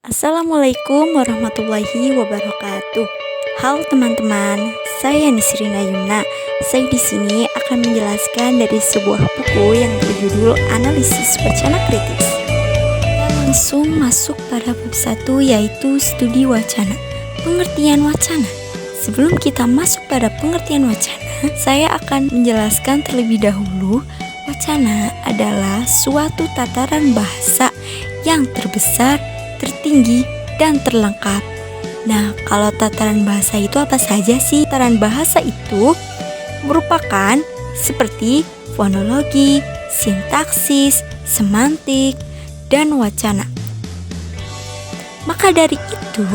Assalamualaikum warahmatullahi wabarakatuh. Halo teman-teman, saya Nisrina Yumna. Saya di sini akan menjelaskan dari sebuah buku yang berjudul Analisis Wacana Kritis. Kita langsung masuk pada bab 1, yaitu studi wacana. Pengertian wacana. Sebelum kita masuk pada pengertian wacana, saya akan menjelaskan terlebih dahulu. Wacana adalah suatu tataran bahasa yang terbesar, tertinggi, dan terlengkap. Nah, kalau tataran bahasa itu apa saja sih? Tataran bahasa itu merupakan seperti fonologi, sintaksis, semantik, dan wacana. Maka dari itu,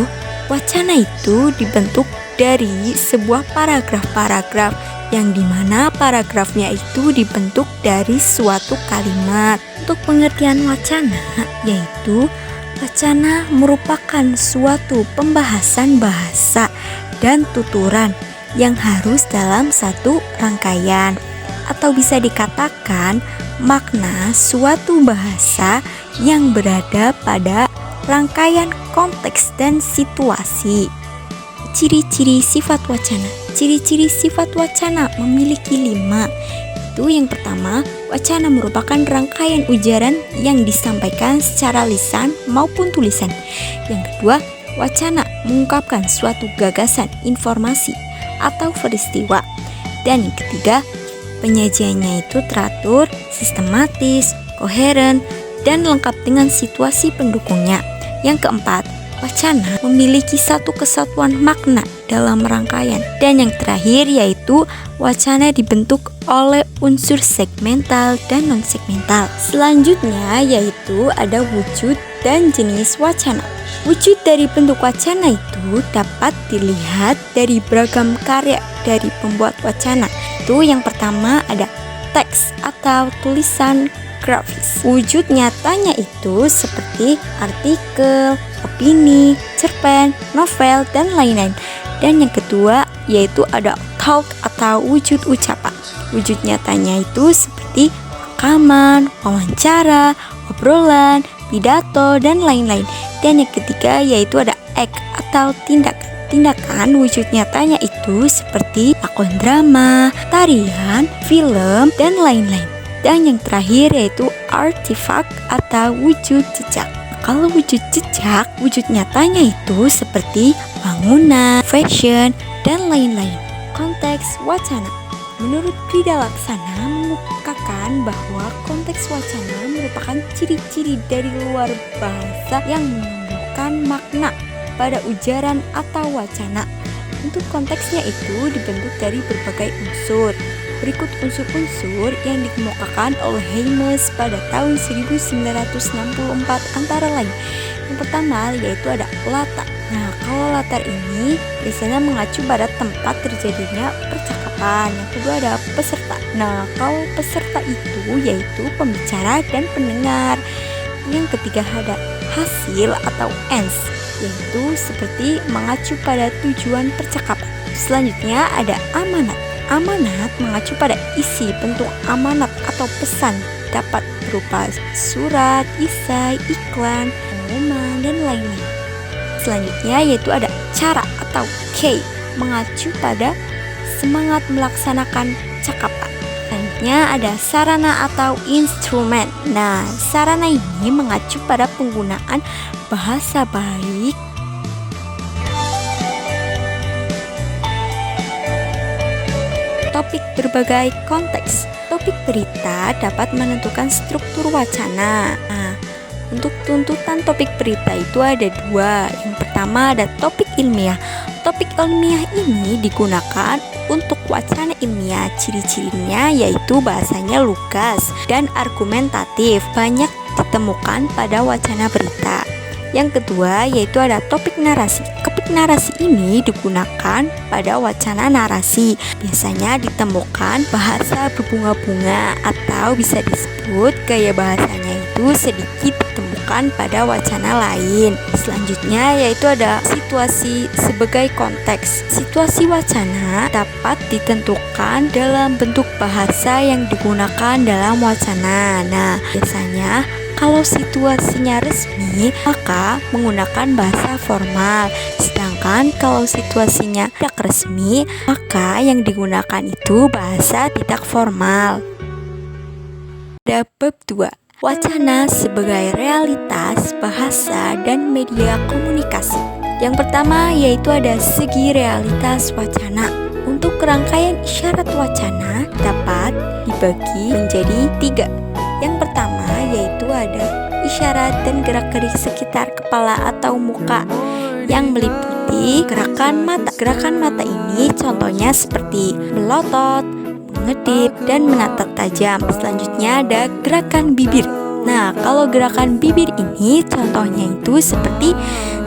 wacana itu dibentuk dari sebuah paragraf-paragraf yang dimana paragrafnya itu dibentuk dari suatu kalimat. Untuk pengertian wacana, yaitu wacana merupakan suatu pembahasan bahasa dan tuturan yang harus dalam satu rangkaian, atau bisa dikatakan makna suatu bahasa yang berada pada rangkaian konteks dan situasi. Ciri-ciri sifat wacana. Ciri-ciri sifat wacana memiliki 5. Itu yang pertama, wacana merupakan rangkaian ujaran yang disampaikan secara lisan maupun tulisan. Yang kedua, wacana mengungkapkan suatu gagasan, informasi, atau peristiwa. Dan yang ketiga, penyajiannya itu teratur, sistematis, koheren, dan lengkap dengan situasi pendukungnya. Yang keempat, wacana memiliki satu kesatuan makna dalam rangkaian. Dan yang terakhir yaitu wacana dibentuk oleh unsur segmental dan non-segmental. Selanjutnya yaitu ada wujud dan jenis wacana. Wujud dari bentuk wacana itu dapat dilihat dari beragam karya dari pembuat wacana. Itu yang pertama ada teks atau tulisan grafis. Wujud nyatanya itu seperti artikel, opini, cerpen, novel, dan lain-lain. Dan yang kedua yaitu ada talk atau wujud ucapan. Wujud nyatanya itu seperti rekaman, wawancara, obrolan, pidato, dan lain-lain. Dan yang ketiga yaitu ada act atau tindakan. Tindakan wujud nyatanya itu seperti lakon drama, tarian, film, dan lain-lain. Dan yang terakhir yaitu artifact atau wujud jejak. Kalau wujud jejak, wujud nyatanya itu seperti bangunan, fashion, dan lain-lain. Konteks wacana. Menurut Krida Laksana mengungkapkan bahwa konteks wacana merupakan ciri-ciri dari luar bahasa yang menumbuhkan makna pada ujaran atau wacana. Untuk konteksnya itu dibentuk dari berbagai unsur. Berikut unsur-unsur yang dikemukakan oleh Heimes pada tahun 1964 antara lain. Yang pertama yaitu ada latar. Nah, kalau latar ini biasanya mengacu pada tempat terjadinya percakapan. Yang kedua ada peserta. Nah, kalau peserta itu yaitu pembicara dan pendengar. Yang ketiga ada hasil atau ends, yaitu seperti mengacu pada tujuan percakapan. Selanjutnya ada amanat. Amanat mengacu pada isi bentuk amanat atau pesan, dapat berupa surat, isai, iklan, pengumuman, dan lain-lain. Selanjutnya yaitu ada cara atau key, mengacu pada semangat melaksanakan cakapan. Selanjutnya ada sarana atau instrumen. Nah, sarana ini mengacu pada penggunaan bahasa baik, topik berbagai konteks. Topik berita dapat menentukan struktur wacana. Nah, untuk tuntutan topik berita itu ada 2. Yang pertama ada topik ilmiah. Topik ilmiah ini digunakan untuk wacana ilmiah. Ciri-cirinya yaitu bahasanya lugas dan argumentatif, banyak ditemukan pada wacana berita. Yang kedua yaitu ada topik narasi. Topik narasi ini digunakan pada wacana narasi. Biasanya ditemukan bahasa berbunga-bunga atau bisa disebut gaya bahasanya itu sedikit ditemukan digunakan pada wacana lain. Selanjutnya yaitu ada situasi sebagai konteks. Situasi wacana dapat ditentukan dalam bentuk bahasa yang digunakan dalam wacana. Nah, biasanya kalau situasinya resmi, maka menggunakan bahasa formal. Sedangkan kalau situasinya tidak resmi, maka yang digunakan itu bahasa tidak formal. Pada bab 2, wacana sebagai realitas, bahasa, dan media komunikasi. Yang pertama yaitu ada segi realitas wacana. Untuk rangkaian isyarat wacana dapat dibagi menjadi 3. Yang pertama yaitu ada isyarat dan gerak-gerik sekitar kepala atau muka yang meliputi gerakan mata. Gerakan mata ini contohnya seperti melotot, mengedip, dan menatap tajam. Selanjutnya ada gerakan bibir. Nah, kalau gerakan bibir ini contohnya itu seperti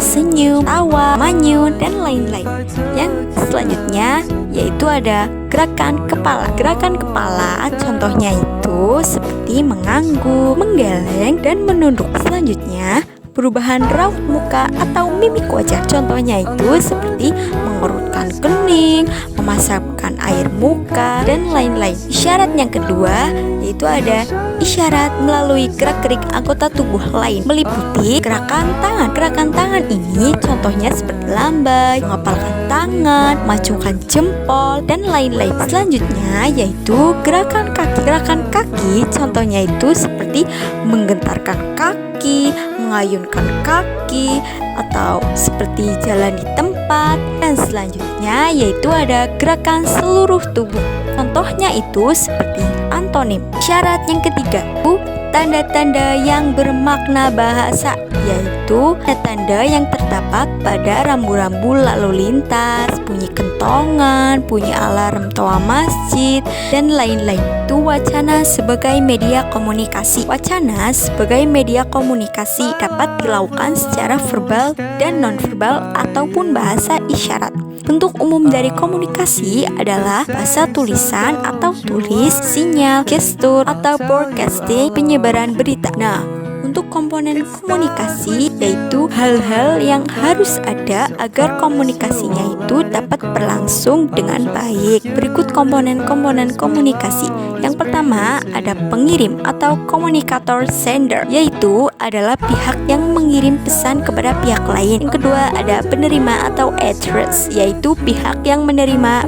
senyum, tawa, manyun, dan lain-lain. Yang selanjutnya yaitu ada gerakan kepala. Gerakan kepala contohnya itu seperti mengangguk, menggeleng, dan menunduk. Selanjutnya perubahan raut muka atau mimik wajah. Contohnya itu seperti mengerutkan kening, memasakkan air muka, dan lain-lain. Isyarat yang kedua yaitu ada isyarat melalui gerak-gerik anggota tubuh lain, meliputi gerakan tangan. Gerakan tangan ini contohnya seperti lambai, mengepalkan tangan, mengacungkan jempol, dan lain-lain. Selanjutnya yaitu gerakan kaki. Gerakan kaki contohnya itu seperti menggentarkan kaki, mengayunkan kaki, atau seperti jalan di tempat. Dan selanjutnya yaitu ada gerakan seluruh tubuh. Contohnya itu seperti antonim. Syarat yang ketiga itu tanda-tanda yang bermakna bahasa, yaitu tanda yang terdapat pada rambu-rambu lalu lintas, bunyi kentongan, bunyi alarm toa masjid, dan lain-lain. Itu wacana sebagai media komunikasi. Wacana sebagai media komunikasi dapat dilakukan secara verbal dan nonverbal ataupun bahasa isyarat. Bentuk umum dari komunikasi adalah bahasa tulisan atau tulis, sinyal, gestur, atau broadcasting, penyebaran berita. Nah, untuk komponen komunikasi yaitu hal-hal yang harus ada agar komunikasinya itu dapat berlangsung dengan baik. Berikut komponen-komponen komunikasi. Yang pertama ada pengirim atau komunikator sender, yaitu adalah pihak yang mengirim pesan kepada pihak lain. Yang kedua ada penerima atau address, yaitu pihak yang menerima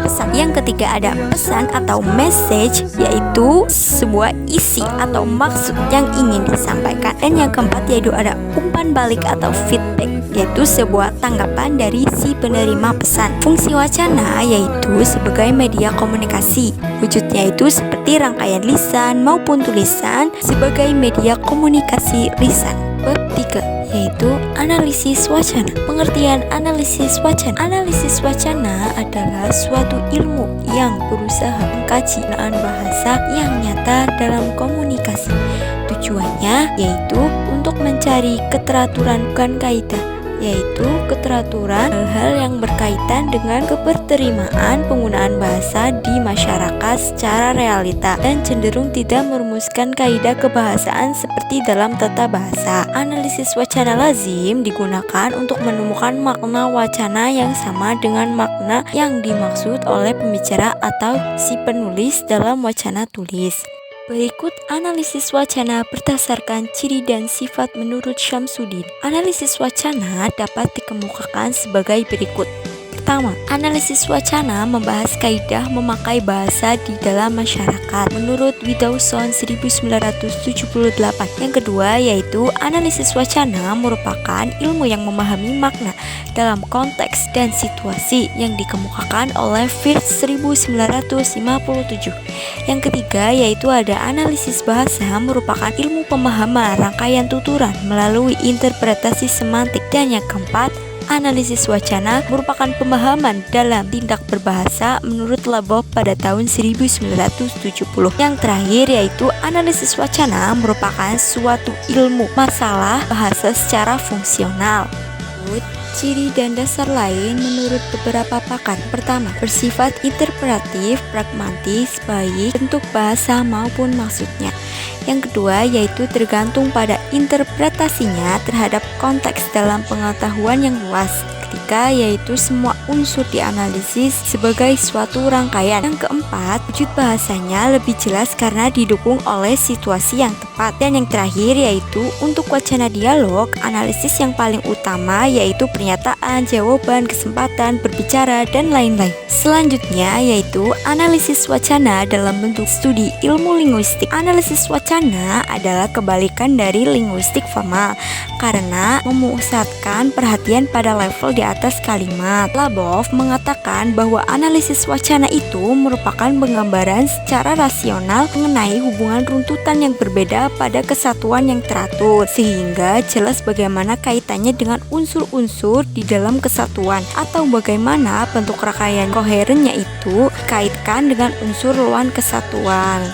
pesan. Yang ketiga ada pesan atau message, yaitu sebuah isi atau maksud yang ingin disampaikan. Dan yang keempat yaitu ada umpan balik atau feedback, yaitu sebuah tanggapan dari si penerima pesan. Fungsi wacana yaitu sebagai media komunikasi. Wujudnya itu seperti rangkaian lisan maupun tulisan sebagai media komunikasi lisan. Bab 3 yaitu analisis wacana. Pengertian analisis wacana. Analisis wacana adalah suatu ilmu yang berusaha mengkaji penggunaan bahasa yang nyata dalam komunikasi. Tujuannya yaitu untuk mencari keteraturan bukan kaidah, yaitu keteraturan hal-hal yang berkaitan dengan keberterimaan penggunaan bahasa di masyarakat secara realita dan cenderung tidak merumuskan kaidah kebahasaan seperti dalam tata bahasa. Analisis wacana lazim digunakan untuk menemukan makna wacana yang sama dengan makna yang dimaksud oleh pembicara atau si penulis dalam wacana tulis. Berikut analisis wacana berdasarkan ciri dan sifat menurut Syamsuddin. Analisis wacana dapat dikemukakan sebagai berikut. Pertama, analisis wacana membahas kaidah memakai bahasa di dalam masyarakat menurut Widawson 1978. Yang kedua yaitu analisis wacana merupakan ilmu yang memahami makna dalam konteks dan situasi yang dikemukakan oleh Firth 1957. Yang ketiga yaitu ada analisis bahasa merupakan ilmu pemahaman rangkaian tuturan melalui interpretasi semantik. Dan yang keempat, analisis wacana merupakan pemahaman dalam tindak berbahasa menurut Labov pada tahun 1970. Yang terakhir yaitu analisis wacana merupakan suatu ilmu masalah bahasa secara fungsional. Ciri dan dasar lain menurut beberapa pakar. Pertama, bersifat interpretatif, pragmatis, baik bentuk bahasa maupun maksudnya. Yang kedua yaitu tergantung pada interpretasinya terhadap konteks dalam pengetahuan yang luas. Ketiga yaitu semua unsur dianalisis sebagai suatu rangkaian. Yang keempat, wujud bahasanya lebih jelas karena didukung oleh situasi yang tepat. Dan yang terakhir yaitu untuk wacana dialog, analisis yang paling utama yaitu pernyataan, jawaban, kesempatan, berbicara, dan lain-lain. Selanjutnya yaitu analisis wacana dalam bentuk studi ilmu linguistik. Analisis wacana adalah kebalikan dari linguistik formal karena memusatkan perhatian pada level di atas kalimat. Labov mengatakan bahwa analisis wacana itu merupakan penggambaran secara rasional mengenai hubungan runtutan yang berbeda pada kesatuan yang teratur, sehingga jelas bagaimana kaitannya dengan unsur-unsur di dalam kesatuan atau bagaimana bentuk rangkaian koherennya itu kaitkan dengan unsur luar kesatuan.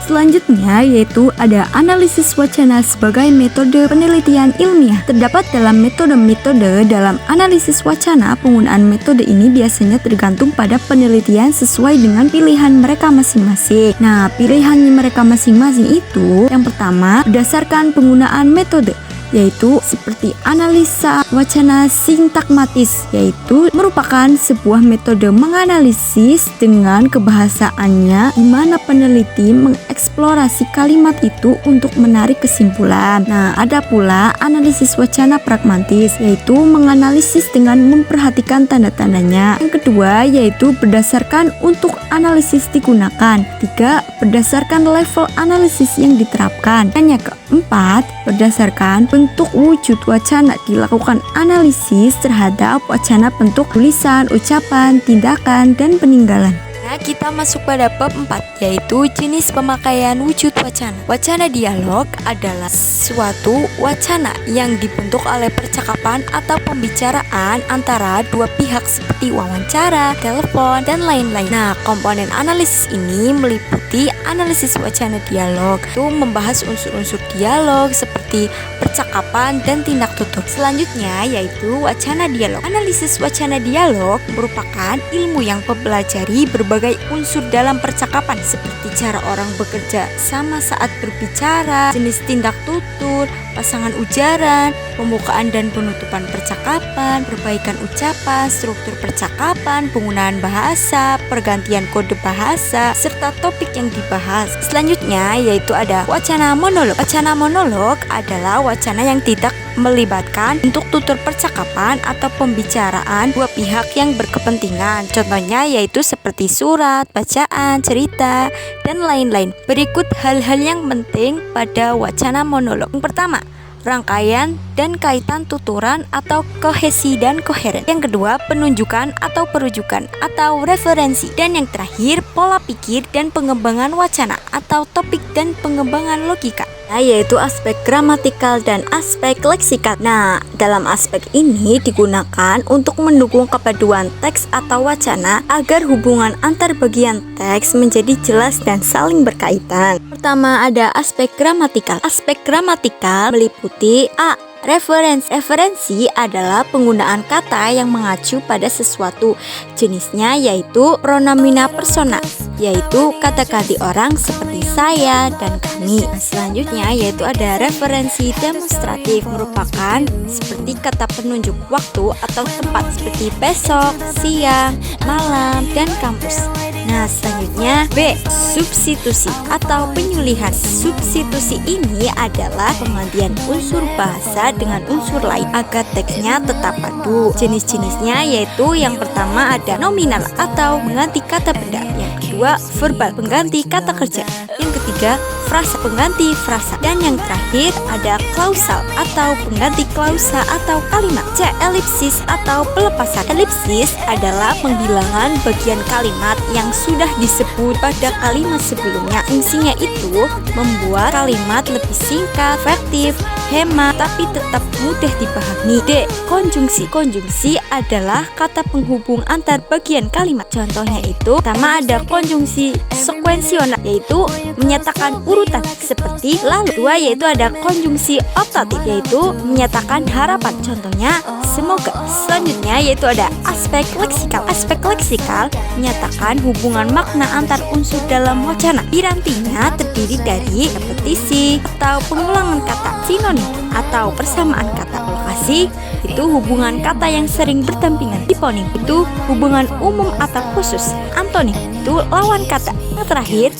Selanjutnya yaitu ada analisis wacana sebagai metode penelitian ilmiah. Terdapat dalam metode-metode dalam analisis wacana, penggunaan metode ini biasanya tergantung pada penelitian sesuai dengan pilihan mereka masing-masing. Nah, pilihan mereka masing-masing itu yang pertama berdasarkan penggunaan metode, yaitu seperti analisa wacana sintagmatis, yaitu merupakan sebuah metode menganalisis dengan kebahasaannya di mana peneliti mengeksplorasi kalimat itu untuk menarik kesimpulan. Nah, ada pula analisis wacana pragmatis, yaitu menganalisis dengan memperhatikan tanda-tandanya. Yang kedua yaitu berdasarkan untuk analisis digunakan. Tiga, berdasarkan level analisis yang diterapkan. Dan yang keempat, berdasarkan bentuk wujud wacana dilakukan analisis terhadap wacana bentuk tulisan, ucapan, tindakan, dan peninggalan. Nah, kita masuk pada bab 4 yaitu jenis pemakaian wujud wacana. Wacana dialog adalah suatu wacana yang dibentuk oleh percakapan atau pembicaraan antara dua pihak seperti wawancara, telepon, dan lain-lain. Nah, komponen analisis ini meliputi analisis wacana dialog, itu membahas unsur-unsur dialog seperti percakapan dan tindak tutur. Selanjutnya yaitu wacana dialog. Analisis wacana dialog merupakan ilmu yang mempelajari berbagai unsur dalam percakapan seperti cara orang bekerja sama saat berbicara, jenis tindak tutur, pasangan ujaran, pembukaan dan penutupan percakapan, perbaikan ucapan, struktur percakapan, penggunaan bahasa, pergantian kode bahasa, serta topik yang dibahas. Selanjutnya yaitu ada wacana monolog. Wacana monolog adalah wacana yang tidak melibatkan bentuk tutur percakapan atau pembicaraan dua pihak yang berkepentingan. Contohnya yaitu seperti surat, bacaan, cerita, dan lain-lain. Berikut hal-hal yang penting pada wacana monolog. Yang pertama, rangkaian dan kaitan tuturan atau kohesi dan koheren. Yang kedua, penunjukan atau perujukan atau referensi. Dan yang terakhir, pola pikir dan pengembangan wacana atau topik dan pengembangan logika. Nah, yaitu aspek gramatikal dan aspek leksikal. Nah, dalam aspek ini digunakan untuk mendukung kepaduan teks atau wacana agar hubungan antar bagian teks menjadi jelas dan saling berkaitan. Pertama ada aspek gramatikal. Aspek gramatikal meliputi A. Referensi adalah penggunaan kata yang mengacu pada sesuatu. Jenisnya yaitu pronomina persona, yaitu kata ganti orang seperti saya dan kami. Selanjutnya yaitu ada referensi demonstratif, merupakan seperti kata penunjuk waktu atau tempat seperti besok, siang, malam, dan kampus. Nah, selanjutnya B. Substitusi atau penyulihan. Substitusi ini adalah penggantian unsur bahasa dengan unsur lain agar teksnya tetap padu. Jenis-jenisnya yaitu yang pertama ada nominal atau mengganti kata benda. Yang kedua, verbal, pengganti kata kerja. Yang ketiga, frasa, pengganti frasa. Dan yang terakhir ada klausal atau pengganti klausa atau kalimat. C. Elipsis atau pelepasan. Elipsis adalah penghilangan bagian kalimat yang sudah disebut pada kalimat sebelumnya. Fungsinya itu membuat kalimat lebih singkat, efektif, hemat, tapi tetap mudah dipahami. D. Konjungsi. Konjungsi adalah kata penghubung antar bagian kalimat. Contohnya itu, pertama ada konjungsi sekuensional, yaitu menyatakan urutan seperti lalu. Dua yaitu ada konjungsi optatif, yaitu menyatakan harapan. Contohnya, semoga. Selanjutnya yaitu ada aspek leksikal. Aspek leksikal menyatakan hubungan makna antar unsur dalam wacana. Pirantinya terdiri dari repetisi atau pengulangan kata, sinonim atau persamaan kata. Lokasi itu hubungan kata yang sering berdampingan. Hiponim itu hubungan umum atau khusus. Antonim itu lawan kata. Yang terakhir,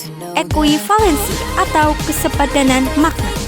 ekuivalensi atau kesepadanan makna.